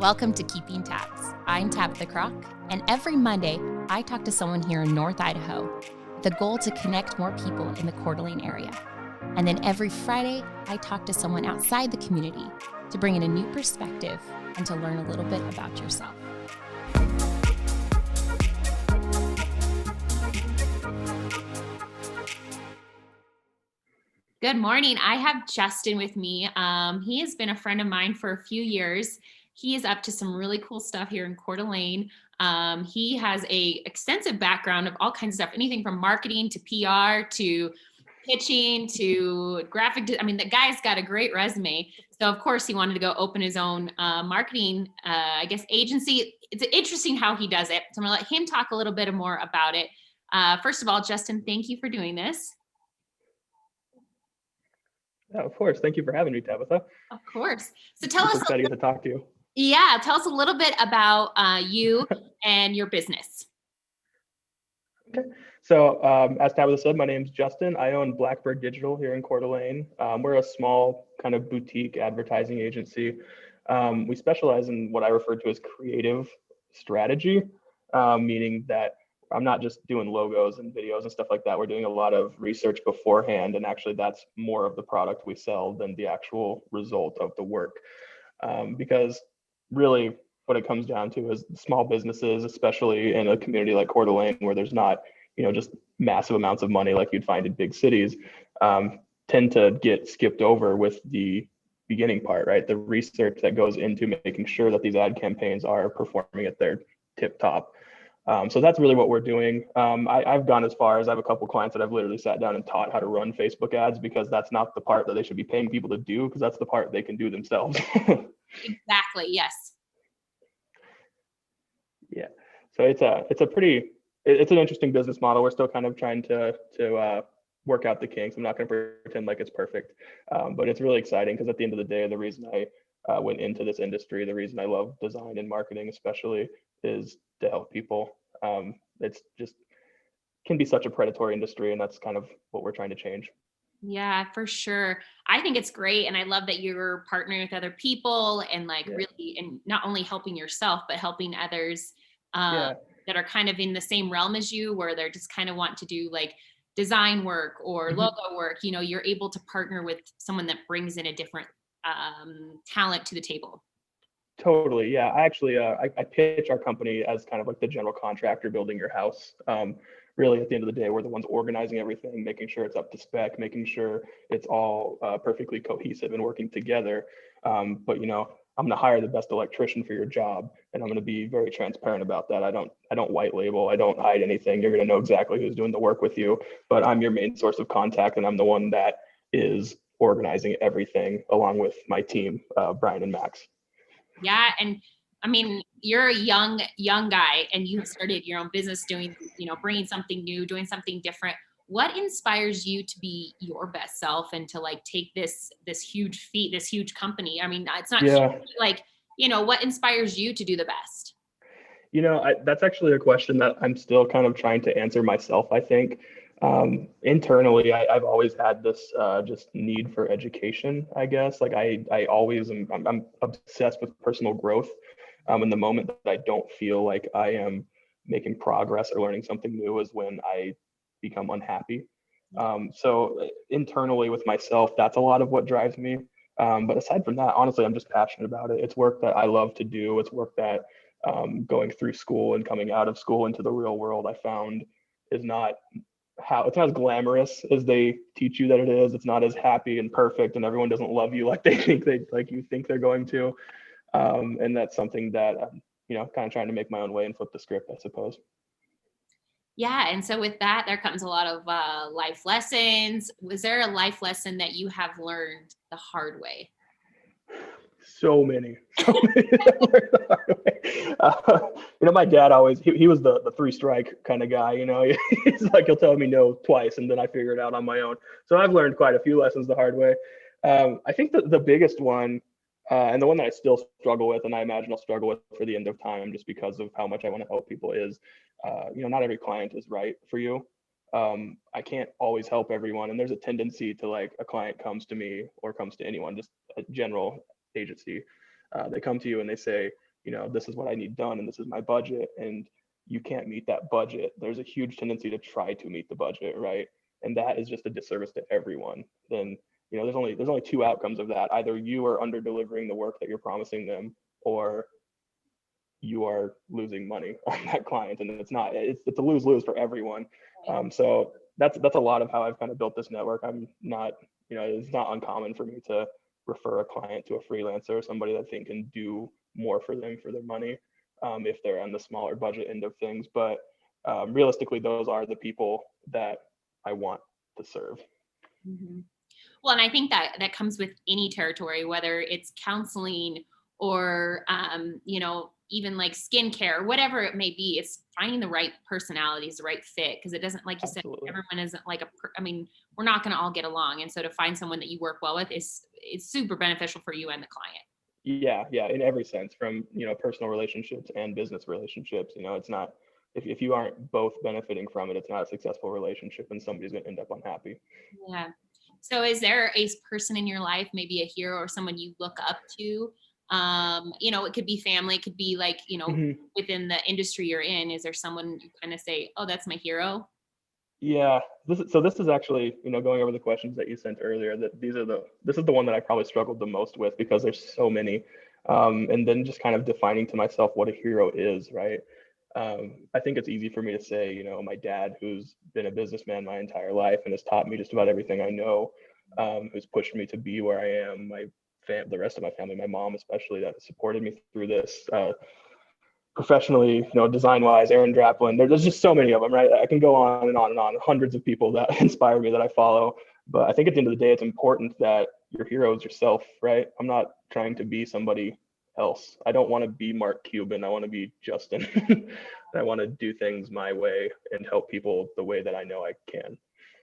Welcome to Keeping Tabs. I'm Tabitha Croc, and every Monday, I talk to someone here in North Idaho with the goal to connect more people in the Coeur d'Alene area. And then every Friday, I talk to someone outside the community to bring in a new perspective and to learn a little bit about yourself. Good morning. I have Justin with me. He has been a friend of mine for a few years. He is up to some really cool stuff here in Coeur d'Alene. He has a extensive background of all kinds of stuff, anything from marketing to PR to pitching to the guy's got a great resume. So of course he wanted to go open his own marketing, agency. It's interesting how he does it. So I'm gonna let him talk a little bit more about it. First of all, Justin, thank you for doing this. Yeah, of course. Thank you for having me, Tabitha. Of course. So tell us. Excited to talk to you. Yeah, tell us a little bit about you and your business. Okay. So as Tabitha said, my name's Justin. I own Blackbird Digital here in Coeur d'Alene. We're a small kind of boutique advertising agency. We specialize in what I refer to as creative strategy, meaning that I'm not just doing logos and videos and stuff like that. We're doing a lot of research beforehand, and actually that's more of the product we sell than the actual result of the work. Because really what it comes down to is small businesses, especially in a community like Coeur d'Alene, where there's not, just massive amounts of money like you'd find in big cities, tend to get skipped over with the beginning part, right? The research that goes into making sure that these ad campaigns are performing at their tip top. So that's really what we're doing. I've gone as far as I have a couple clients that I've literally sat down and taught how to run Facebook ads, because that's not the part that they should be paying people to do, because that's the part they can do themselves. Exactly. Yes. Yeah. So it's an interesting business model. We're still kind of trying to work out the kinks. I'm not going to pretend like it's perfect, but it's really exciting, because at the end of the day, the reason I went into this industry, the reason I love design and marketing especially, is to help people. It's just can be such a predatory industry, and that's kind of what we're trying to change. Yeah, for sure. I think it's great. And I love that you're partnering with other people and really, and not only helping yourself, but helping others that are kind of in the same realm as you, where they're just kind of want to do like design work or logo work. You're able to partner with someone that brings in a different talent to the table. Totally. Yeah. I actually, I pitch our company as kind of like the general contractor building your house. Really, at the end of the day, we're the ones organizing everything, making sure it's up to spec, making sure it's all perfectly cohesive and working together. But I'm going to hire the best electrician for your job, and I'm going to be very transparent about that. I don't white label. I don't hide anything. You're going to know exactly who's doing the work with you, but I'm your main source of contact, and I'm the one that is organizing everything along with my team, Brian and Max. Yeah. And I mean, you're a young guy, and you have started your own business doing, bringing something new, doing something different. What inspires you to be your best self and to like take this huge feat, this huge company? I mean, it's not huge, like, what inspires you to do the best? That's actually a question that I'm still kind of trying to answer myself, I think. Internally, I've always had this just need for education, I guess. Like I always I'm obsessed with personal growth. And the moment that I don't feel like I am making progress or learning something new is when I become unhappy. So internally with myself, that's a lot of what drives me. But aside from that, honestly, I'm just passionate about it. It's work that I love to do. It's work that going through school and coming out of school into the real world, I found is not it's not as glamorous as they teach you that it is. It's not as happy and perfect, and everyone doesn't love you like you think they're going to. And that's something that kind of trying to make my own way and flip the script, I suppose. Yeah. And so with that, there comes a lot of life lessons. Was there a life lesson that you have learned the hard way? So many. The hard way. My dad always, he was the three strike kind of guy, he's like, he'll tell me no twice and then I figure it out on my own. So I've learned quite a few lessons the hard way. I think that the biggest one, and the one that I still struggle with, and I imagine I'll struggle with for the end of time, just because of how much I want to help people, is, not every client is right for you. I can't always help everyone. And there's a tendency to, like, a client comes to me or comes to anyone, just a general agency. They come to you and they say, this is what I need done and this is my budget, and you can't meet that budget, there's a huge tendency to try to meet the budget, right? And that is just a disservice to everyone. Then, there's only two outcomes of that. Either you are under delivering the work that you're promising them, or you are losing money on that client, and it's a lose-lose for everyone. So that's a lot of how I've kind of built this network. I'm not, it's not uncommon for me to refer a client to a freelancer or somebody that I think can do more for them for their money, if they're on the smaller budget end of things. But realistically, those are the people that I want to serve. Mm-hmm. Well, and I think that comes with any territory, whether it's counseling or, even like skincare, whatever it may be. It's finding the right personalities, the right fit, because it doesn't, like you said, Absolutely. everyone isn't like we're not going to all get along. And so to find someone that you work well with is super beneficial for you and the client. Yeah, in every sense, from personal relationships and business relationships. It's not, if you aren't both benefiting from it, it's not a successful relationship, and somebody's going to end up unhappy. Yeah. So is there a person in your life, maybe a hero or someone you look up to? It could be family, it could be like, Mhm. within the industry you're in. Is there someone you kind of say, oh, that's my hero? Yeah, this is actually, going over the questions that you sent earlier, that this is the one that I probably struggled the most with, because there's so many, and then just kind of defining to myself what a hero is, right? I think it's easy for me to say, my dad, who's been a businessman my entire life and has taught me just about everything I know, who's pushed me to be where I am. The rest of my family, my mom especially, that supported me through this. Professionally, design wise, Aaron Draplin. There's just so many of them, right? I can go on and on and on. Hundreds of people that inspire me, that I follow. But I think at the end of the day, it's important that your hero is yourself, right? I'm not trying to be somebody else. I don't want to be Mark Cuban. I want to be Justin. I want to do things my way and help people the way that I know I can.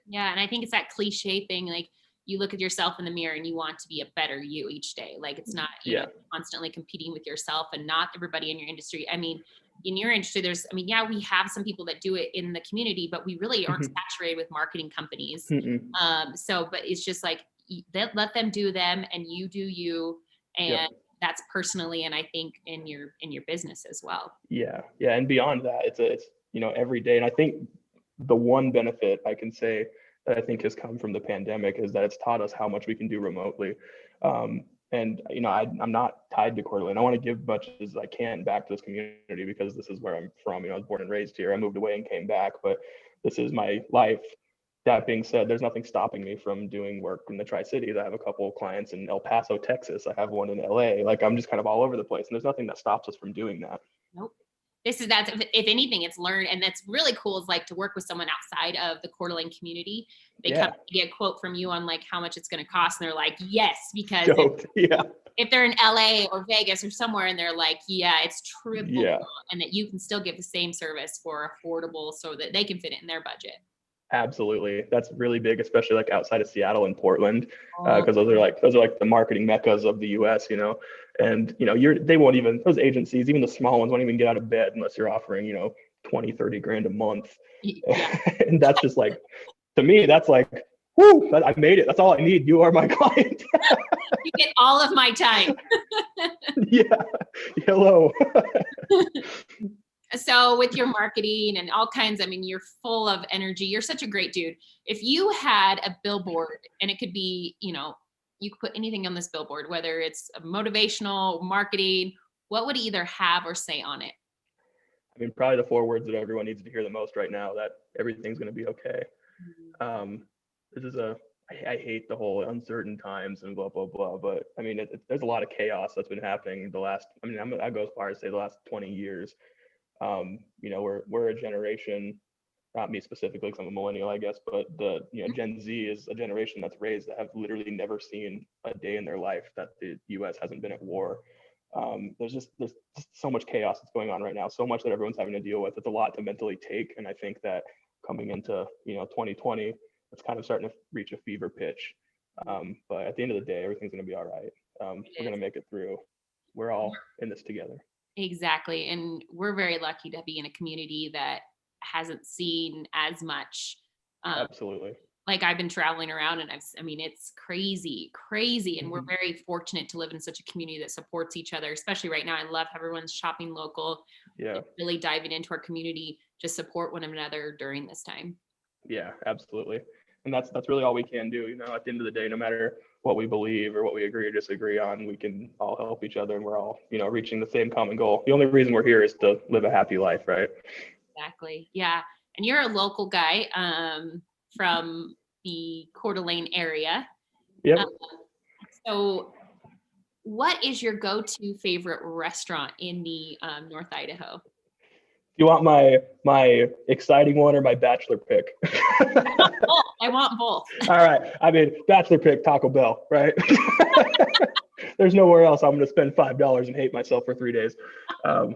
Yeah. And I think it's that cliche thing, like you look at yourself in the mirror and you want to be a better you each day. Like it's not, Yeah. constantly competing with yourself, and not everybody in your industry. I mean, in your industry, yeah, we have some people that do it in the community, but we really aren't saturated with marketing companies. But it's just like, let them do them and you do you. Yep. And that's personally, and I think in your business as well. Yeah. And beyond that, it's every day. And I think the one benefit I can say that I think has come from the pandemic is that it's taught us how much we can do remotely. And I'm not tied to Coeur d'Alene. I want to give much as I can back to this community, because this is where I'm from. I was born and raised here. I moved away and came back, but this is my life. That being said, there's nothing stopping me from doing work in the Tri-Cities. I have a couple of clients in El Paso, Texas. I have one in LA. Like, I'm just kind of all over the place, and there's nothing that stops us from doing that. Nope. That's, if anything, it's learned. And that's really cool, is like to work with someone outside of the Coeur d'Alene community. They come to get a quote from you on like how much it's going to cost, and they're like, yes, because if they're in LA or Vegas or somewhere and they're like, yeah, it's triple, and that you can still give the same service for affordable, so that they can fit it in their budget. Absolutely. That's really big, especially like outside of Seattle and Portland, because those are like the marketing meccas of the US, and they won't even, those agencies, even the small ones, won't even get out of bed unless you're offering 20, 30 grand a month. Yeah. And that's just like, to me, that's like, whoo, I made it. That's all I need. You are my client. You get all of my time. Yeah. Hello. So with your marketing and all kinds, I mean, you're full of energy. You're such a great dude. If you had a billboard, and it could be, you could put anything on this billboard, whether it's motivational, marketing, what would it either have or say on it? I mean, probably the 4 words that everyone needs to hear the most right now, that everything's going to be okay. This is I hate the whole uncertain times and blah, blah, blah. But I mean, there's a lot of chaos that's been happening I go as far as to say the last 20 years. We're a generation, not me specifically, because I'm a millennial, I guess, but the Gen Z is a generation that's raised that have literally never seen a day in their life that the US hasn't been at war. There's just so much chaos that's going on right now, so much that everyone's having to deal with. It's a lot to mentally take, and I think that coming into 2020, it's kind of starting to reach a fever pitch. But at the end of the day, everything's going to be all right. We're going to make it through. We're all in this together. Exactly. And we're very lucky to be in a community that hasn't seen as much absolutely like I've been traveling around and I mean, it's crazy, crazy. And we're Mhm. very fortunate to live in such a community that supports each other, especially right now. I love how everyone's shopping local, Yeah. like really diving into our community to support one another during this time. Yeah, absolutely. And that's really all we can do. At the end of the day, no matter what we believe or what we agree or disagree on, we can all help each other and we're all, reaching the same common goal. The only reason we're here is to live a happy life, right? Exactly. Yeah. And you're a local guy from the Coeur d'Alene area. Yep. Um, so what is your go-to favorite restaurant in the North Idaho? You want my exciting one or my bachelor pick? I want both. I want both. All right. I mean, bachelor pick Taco Bell, right? There's nowhere else I'm going to spend $5 and hate myself for 3 days. Um,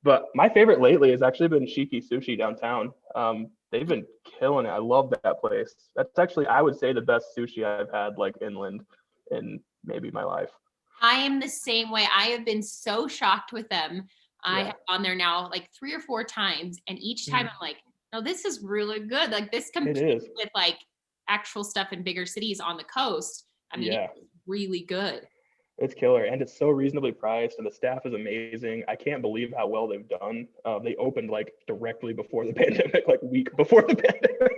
but my favorite lately has actually been Shiki Sushi downtown. They've been killing it. I love that place. That's actually, I would say, the best sushi I've had like inland in maybe my life. I am the same way. I have been so shocked with them. I Yeah, have gone there now like 3 or 4 times, and each time Mhm. I'm like, no, this is really good. Like this It competes is. with like actual stuff in bigger cities on the coast. I mean, Yeah. it's really good. It's killer, and it's so reasonably priced, and the staff is amazing. I can't believe how well they've done. They opened like directly before the pandemic, like week before the pandemic.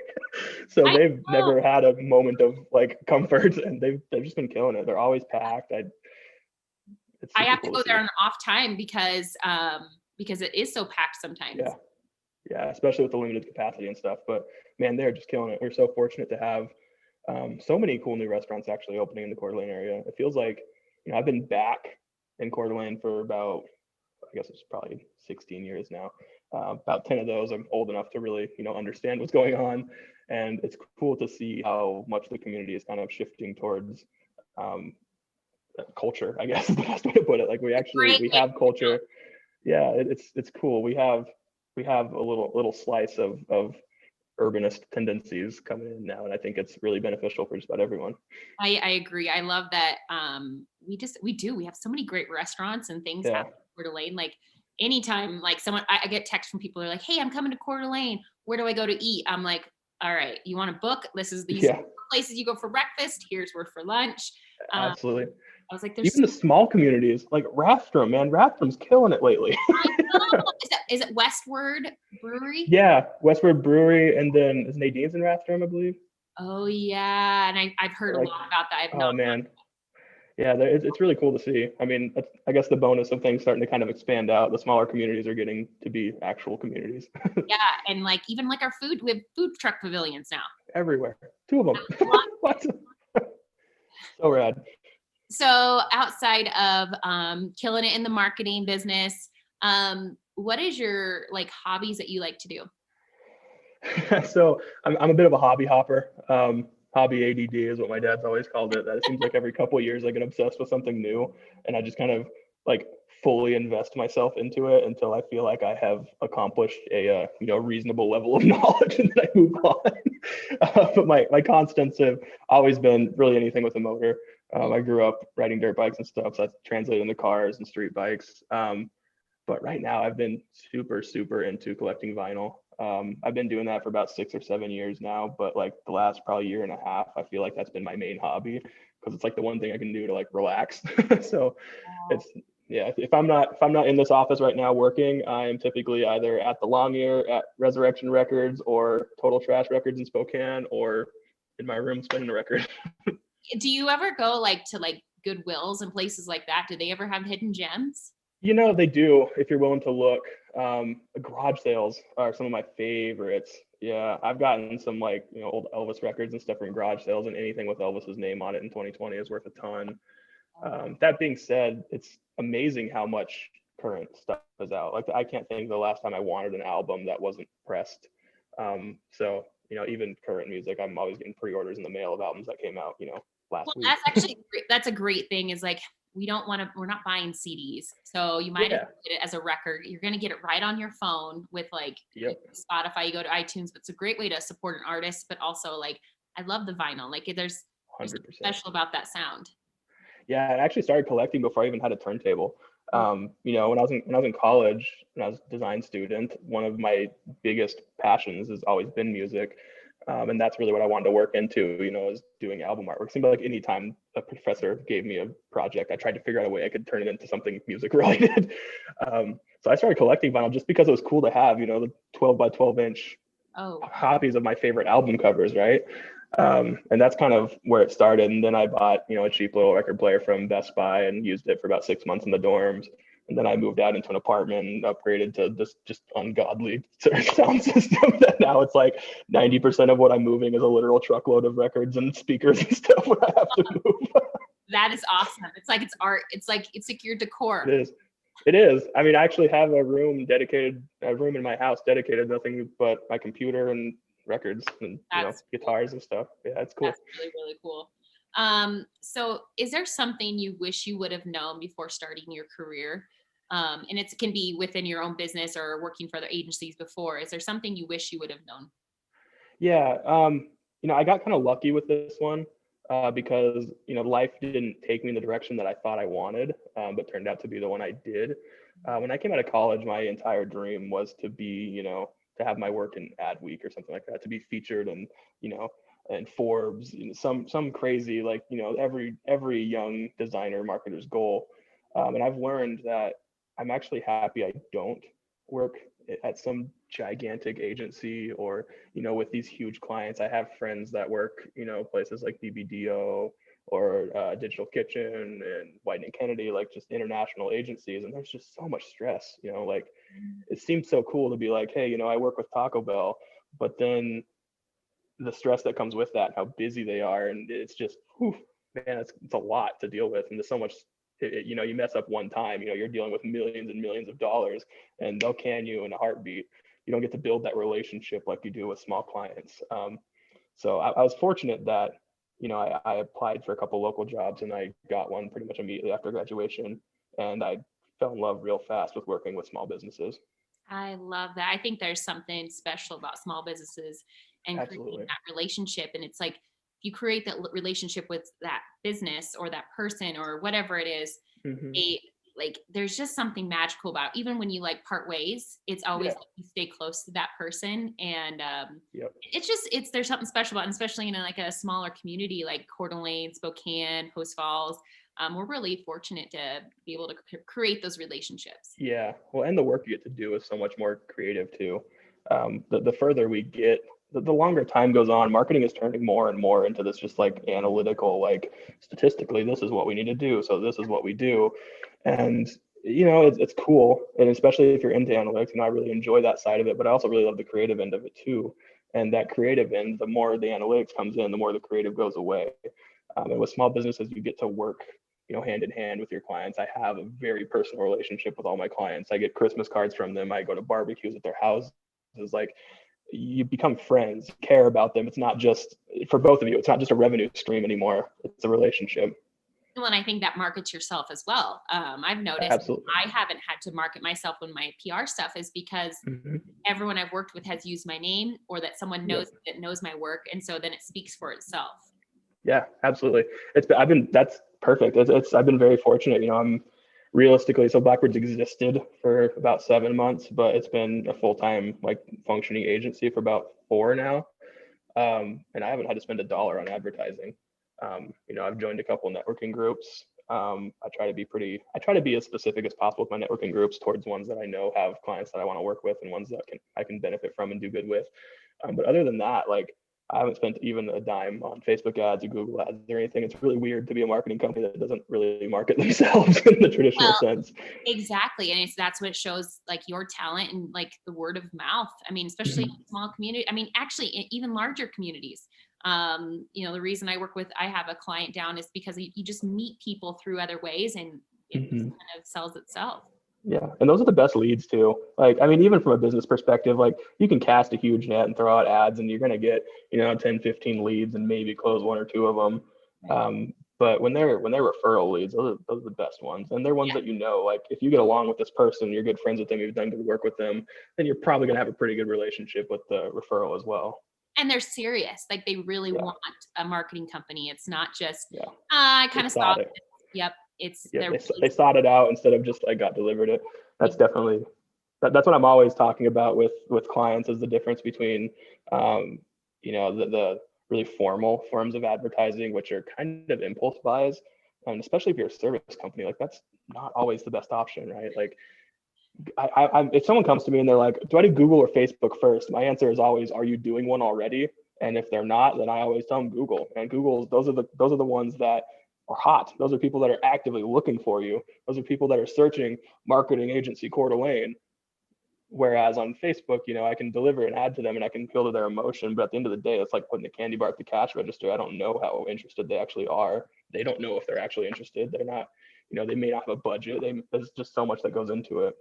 So I they've know. never had a moment of like comfort, and they've just been killing it. They're always packed. It's I super have to cool go to there see. on off time because it is so packed sometimes. Yeah, yeah, especially with the limited capacity and stuff. But man, they're just killing it. We're so fortunate to have so many cool new restaurants actually opening in the Coeur d'Alene area. It feels like I've been back in Coeur d'Alene for about, I guess it's probably 16 years now. About 10 of those, I'm old enough to really, understand what's going on. And it's cool to see how much the community is kind of shifting towards um, culture, I guess is the best way to put it. Like Great we way. have culture. Yeah, it's cool. We have a little slice of urbanist tendencies coming in now, and I think it's really beneficial for just about everyone. I agree. I love that. We have so many great restaurants and things Yeah, happening in Coeur d'Alene. Like anytime, like I get texts from people who are like, "Hey, I'm coming to Coeur d'Alene. Where do I go to eat?" I'm like, "All right, you want to book? These yeah, places you go for breakfast. Here's where for lunch." Um, absolutely. I was like, "There's Even the small communities like Rathdrum, man, Rathdrum's killing it lately. I know. Is it Westward Brewery? Yeah, Westward Brewery, and then is Nadine's in Rathdrum, I believe. Oh yeah, and I've heard a Like, lot about that. I've not. oh man, yeah, it's really cool to see. I mean, that's, I guess the bonus of things starting to kind of expand out. The smaller communities are getting to be actual communities Yeah, and like even like our food, we have food truck pavilions now. everywhere. Two of them. What? So rad. So outside of killing it in the marketing business, what is your like hobbies that you like to do? So I'm a bit of a hobby hopper. Hobby ADD is what my dad's always called it. That it seems like every couple of years I get obsessed with something new, and I just kind of like fully invest myself into it until I feel like I have accomplished a reasonable level of knowledge, and then I move on. But my constants have always been really anything with a motor. I grew up riding dirt bikes and stuff, so that's translated into cars and street bikes. But right now I've been super into collecting vinyl. I've been doing that for about 6 or 7 years now, but like the last probably year and a half, I feel like that's been my main hobby because it's like the one thing I can do to like relax. So Wow. it's, yeah, if I'm not in this office right now working, I am typically either at the Long Ear at Resurrection Records or Total Trash Records in Spokane or in my room spinning a record. Do you ever go like to like Goodwills and places like that? Do they ever have hidden gems? They do if you're willing to look. Garage sales are some of my favorites. Yeah, I've gotten some like old Elvis records and stuff from garage sales, and anything with Elvis's name on it in 2020 is worth a ton. That being said, it's amazing how much current stuff is out. Like I can't think of the last time I wanted an album that wasn't pressed. So even current music, I'm always getting pre-orders in the mail of albums that came out last Well, week. that's actually that's a great thing. Is like we're not buying CDs, so you might as Yeah. well get it as a record. You're gonna get it right on your phone with like Yep. Spotify. You go to iTunes, but it's a great way to support an artist. But also like I love the vinyl. Like there's something 100%. special about that sound. Yeah, I actually started collecting before I even had a turntable. Oh, When I was in college, when I was a design student, one of my biggest passions has always been music. And that's really what I wanted to work into, is doing album artwork. It seemed like anytime a professor gave me a project, I tried to figure out a way I could turn it into something music related. So I started collecting vinyl just because it was cool to have, the 12 by 12 inch Oh, copies of my favorite album covers, right? And that's kind of where it started. And then I bought, a cheap little record player from Best Buy and used it for about 6 months in the dorms. And then I moved out into an apartment and upgraded to this just ungodly sound system that now it's like 90% of what I'm moving is a literal truckload of records and speakers and stuff when I have to move. that is awesome. It's like it's art. It's like your It decor. is. It is. I mean, I actually have a room in my house dedicated to nothing but my computer and records and, That's cool. guitars and stuff. Yeah, it's cool. That's really, really cool. So is there something you wish you would have known before starting your career? And it can be within your own business or working for other agencies before. Is there something you wish you would have known? Yeah. I got kind of lucky with this one because, life didn't take me in the direction that I thought I wanted, but turned out to be the one I did. When I came out of college, my entire dream was to be, to have my work in Ad Week or something like that, to be featured and, and Forbes, some crazy, like, every young designer marketer's goal. And I've learned that I'm actually happy I don't work at some gigantic agency or with these huge clients. I have friends that work places like BBDO or Digital Kitchen and White and Kennedy, like just international agencies, and there's just so much stress. Like it seems so cool to be like, hey, I work with Taco Bell, but then the stress that comes with that, how busy they are, and it's just, whew, man, it's a lot to deal with, and there's so much. You mess up one time, you're dealing with millions and millions of dollars, and they'll can you in a heartbeat. You don't get to build that relationship like you do with small clients. So I was fortunate that I applied for a couple local jobs and I got one pretty much immediately after graduation, and I fell in love real fast with working with small businesses. I love that. I think there's something special about small businesses and creating Absolutely. that relationship. And it's like if you create that relationship with that business or that person or whatever it is, Hmm. they like there's just something magical about even when you like part ways, it's always Yeah. like you stay close to that person. And Yep. it's there's something special about it, and especially in like a smaller community like Coeur d'Alene, Spokane, Post Falls. We're really fortunate to be able to create those relationships. Yeah, well, and the work you get to do is so much more creative too. The further we get, the longer time goes on, marketing is turning more and more into this just like analytical, like statistically, this is what we need to do. So this is what we do. And, it's cool. And especially if you're into analytics, I really enjoy that side of it, but I also really love the creative end of it too. And that creative end, the more the analytics comes in, the more the creative goes away. And with small businesses, you get to work hand in hand with your clients. I have a very personal relationship with all my clients. I get Christmas cards from them. I go to barbecues at their houses. Like you become friends, care about them. It's not just for both of you. It's not just a revenue stream anymore. It's a relationship. Well, and I think that markets yourself as well. I've noticed Absolutely. I haven't had to market myself when my PR stuff is because Hmm. everyone I've worked with has used my name or that someone Yep. knows my work, and so then it speaks for itself. Yeah, absolutely. That's perfect. I've been very fortunate. I'm realistically, so Blackbird's existed for about 7 months, but it's been a full-time like functioning agency for about four now. And I haven't had to spend a dollar on advertising. I've joined a couple networking groups. I try to be as specific as possible with my networking groups towards ones that I know have clients that I want to work with and ones that I can benefit from and do good with. But other than that, like I haven't spent even a dime on Facebook ads or Google ads or anything. It's really weird to be a marketing company that doesn't really market themselves in the traditional Well, sense. exactly, and that's what shows like your talent and like the word of mouth. I mean, especially in small community. I mean, actually, even larger communities. The reason I have a client down is because you just meet people through other ways, and it just Mhm. kind of sells itself. Yeah, and those are the best leads too. Like, I mean, even from a business perspective, like you can cast a huge net and throw out ads and you're going to get, 10, 15 leads and maybe close one or two of them. Right. But when they're referral leads, those are the best ones. And they're ones that, like if you get along with this person, you're good friends with them, you've done good work with them, then you're probably going to have a pretty good relationship with the referral as well. And they're serious. Like they really Yeah. want a marketing company. It's not just, Yeah. I They kind of saw sought it. this. Yep. It's Yeah. they're really They sought it out instead of just like got delivered it. That's serious. definitely that's what I'm always talking about with clients is the difference between, um, the really formal forms of advertising, which are kind of impulse buys. And especially if you're a service company, like that's not always the best option, right? Like if someone comes to me and they're like, do I do Google or Facebook first? My answer is always, are you doing one already? And if they're not, then I always tell them Google. And Google's those are the ones that are hot. Those are people that are actively looking for you. Those are people that are searching marketing agency Coeur d'Alene. Whereas on Facebook, I can deliver an ad to them and I can appeal to their emotion. But at the end of the day, it's like putting a candy bar at the cash register. I don't know how interested they actually are. They don't know if they're actually interested. They're not, they may not have a budget. There's just so much that goes into it.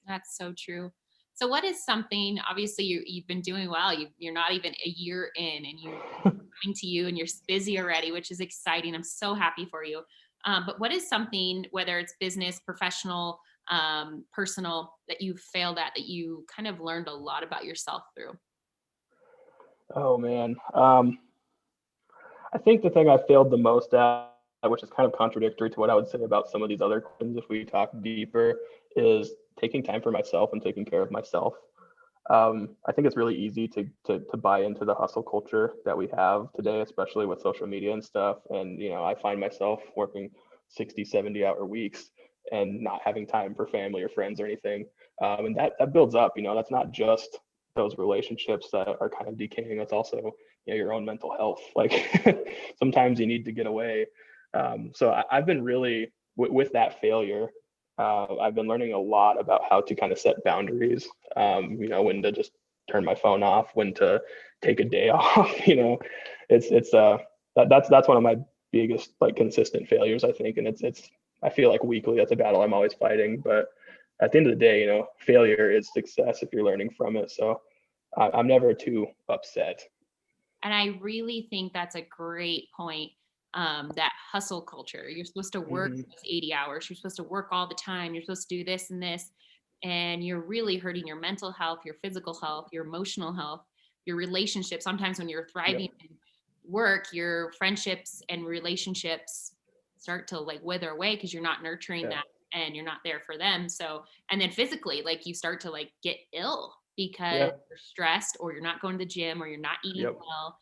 That's so true. So what is something, obviously you've been doing well, you're not even a year in and you coming to you and you're busy already, which is exciting. I'm so happy for you. But what is something, whether it's business, professional, personal, that you failed at, that you kind of learned a lot about yourself through? Oh man. I think the thing I failed the most at, which is kind of contradictory to what I would say about some of these other questions if we talk deeper, is taking time for myself and taking care of myself. I think it's really easy to buy into the hustle culture that we have today, especially with social media and stuff. And, I find myself working 60, 70-hour weeks and not having time for family or friends or anything. And that builds up, that's not just those relationships that are kind of decaying. That's also, your own mental health. Like sometimes you need to get away. So I've been really, with that failure, I've been learning a lot about how to kind of set boundaries, when to just turn my phone off, when to take a day off. That's one of my biggest like consistent failures, I think. And it's I feel like weekly, that's a battle I'm always fighting. But at the end of the day, failure is success if you're learning from it. So I'm never too upset. And I really think that's a great point. That hustle culture. You're supposed to work Mm-hmm. those 80 hours. You're supposed to work all the time. You're supposed to do this and this. And you're really hurting your mental health, your physical health, your emotional health, your relationship. Sometimes when you're thriving Yep. in work, your friendships and relationships start to like wither away because you're not nurturing Yeah. that and you're not there for them. So, and then physically, like you start to like get ill because Yeah. you're stressed or you're not going to the gym or you're not eating Yep. well.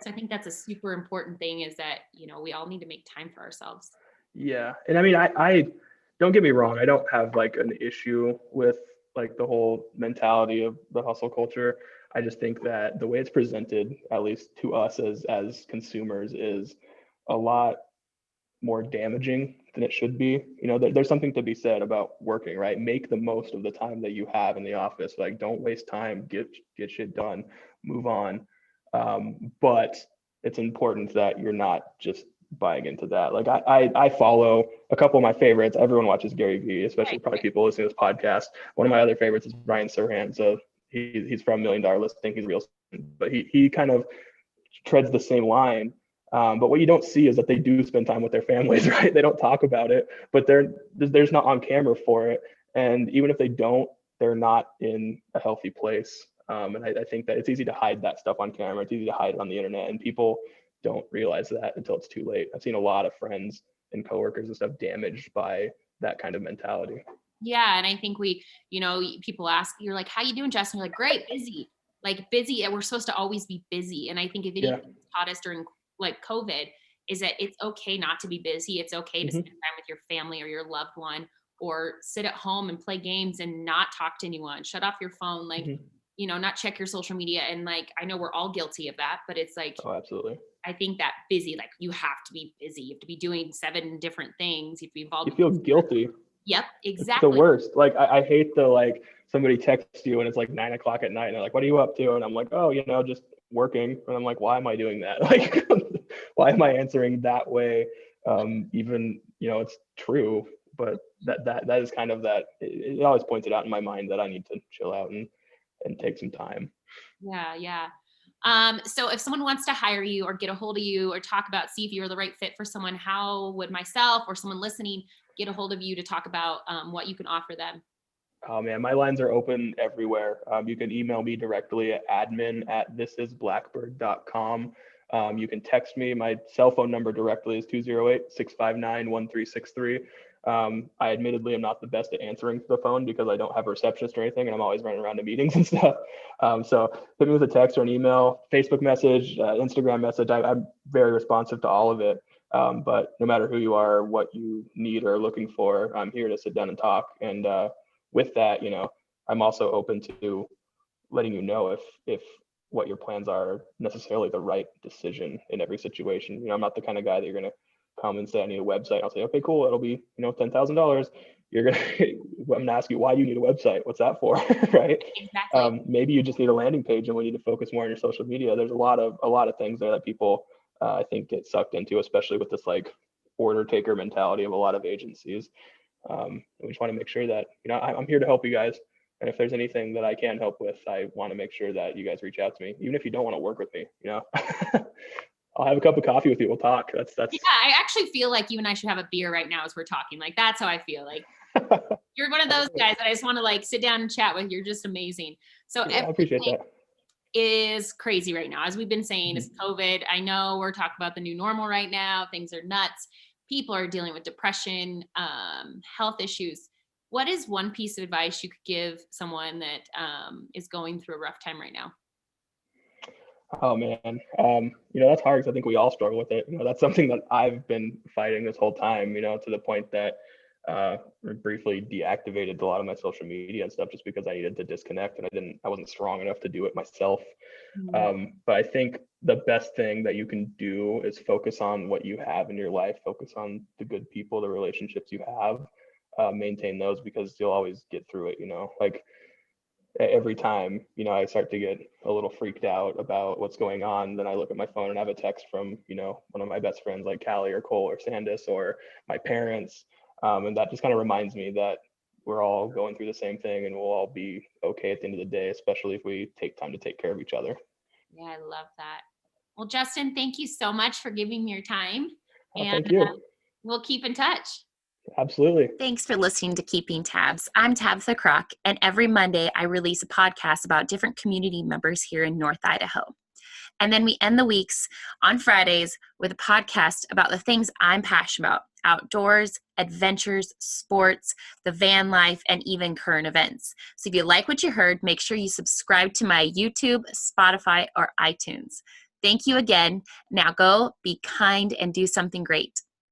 So I think that's a super important thing, is that, we all need to make time for ourselves. Yeah. And I mean, I don't get me wrong. I don't have like an issue with like the whole mentality of the hustle culture. I just think that the way it's presented, at least to us as consumers, is a lot more damaging than it should be. There's something to be said about working, right? Make the most of the time that you have in the office. Like, don't waste time. Get shit done. Move on. But it's important that you're not just buying into that. Like, I follow a couple of my favorites. Everyone watches Gary Vee, especially Right. probably people listening to this podcast. One of my other favorites is Brian Serhan. So he's from Million Dollar Listing. He's real, but he kind of treads the same line. But what you don't see is that they do spend time with their families, right? They don't talk about it, but there's not on camera for it. And even if they don't, they're not in a healthy place. And I think that it's easy to hide that stuff on camera. It's easy to hide it on the internet, and people don't realize that until it's too late. I've seen a lot of friends and coworkers and stuff damaged by that kind of mentality. Yeah. And I think people ask, you're like, how you doing, Justin? You're like, great, busy, like busy. And we're supposed to always be busy. And I think if Yeah. anything taught us during like COVID is that it's okay not to be busy. It's okay to spend Mm-hmm. time with your family or your loved one, or sit at home and play games and not talk to anyone, shut off your phone, like, Mm-hmm. not check your social media. And like, I know we're all guilty of that, but it's like, Oh, absolutely. I think that busy, like you have to be busy. You have to be doing 7 different things. You have to be You involved. feel guilty. Yep, It's the exactly. worst. Like I hate the like somebody texts you and it's like 9 o'clock at night and they're like, "What are you up to?" And I'm like, "Oh, just working." And I'm like, "Why am I doing that? Like, why am I answering that way?" Even it's true, but that is kind of that. It always points it out in my mind that I need to chill out and take some time. Yeah, yeah. So if someone wants to hire you or get a hold of you or talk about, see if you're the right fit for someone, how would myself or someone listening get a hold of you to talk about what you can offer them? Oh man, my lines are open everywhere. You can email me directly at admin@thisisblackbird.com. You can text me. My cell phone number directly is 208-659-1363. I admittedly am not the best at answering the phone because I don't have a receptionist or anything, and I'm always running around to meetings and stuff. So hit me with a text or an email, Facebook message, Instagram message. I'm very responsive to all of it. But no matter who you are, what you need or are looking for, I'm here to sit down and talk. And with that, I'm also open to letting you know if what your plans are necessarily the right decision in every situation. I'm not the kind of guy that you're gonna come and say I need a website. I'll say, okay, cool, it'll be $10,000. You're gonna I'm gonna ask you why you need a website. What's that for, right? Exactly. Maybe you just need a landing page and we need to focus more on your social media. There's a lot of things there that people I think get sucked into, especially with this like order taker mentality of a lot of agencies. We just want to make sure that I'm here to help you guys. And if there's anything that I can help with, I want to make sure that you guys reach out to me, even if you don't want to work with me. I'll have a cup of coffee with you. We'll talk. That's. Yeah, I actually feel like you and I should have a beer right now as we're talking. Like, that's how I feel. Like, you're one of those guys that I just want to like sit down and chat with. You're just amazing. So Yeah, I appreciate that. Is crazy right now. As we've been saying, it's COVID. I know we're talking about the new normal right now. Things are nuts. People are dealing with depression, health issues. What is one piece of advice you could give someone that is going through a rough time right now? Oh man, that's hard because I think we all struggle with it. That's something that I've been fighting this whole time. To the point that briefly deactivated a lot of my social media and stuff just because I needed to disconnect and I wasn't strong enough to do it myself. But I think the best thing that you can do is focus on what you have in your life, focus on the good people, the relationships you have, maintain those because you'll always get through it. Like every time, I start to get a little freaked out about what's going on, then I look at my phone and have a text from, one of my best friends like Callie or Cole or Sandus or my parents. And that just kind of reminds me that we're all going through the same thing and we'll all be okay at the end of the day, especially if we take time to take care of each other. Yeah, I love that. Well, Justin, thank you so much for giving me your time. And Thank you. we'll keep in touch. Absolutely. Thanks for listening to Keeping Tabs. I'm Tabitha Crock, and every Monday I release a podcast about different community members here in North Idaho. And then we end the weeks on Fridays with a podcast about the things I'm passionate about: outdoors, adventures, sports, the van life, and even current events. So if you like what you heard, make sure you subscribe to my YouTube, Spotify, or iTunes. Thank you again. Now go be kind and do something great.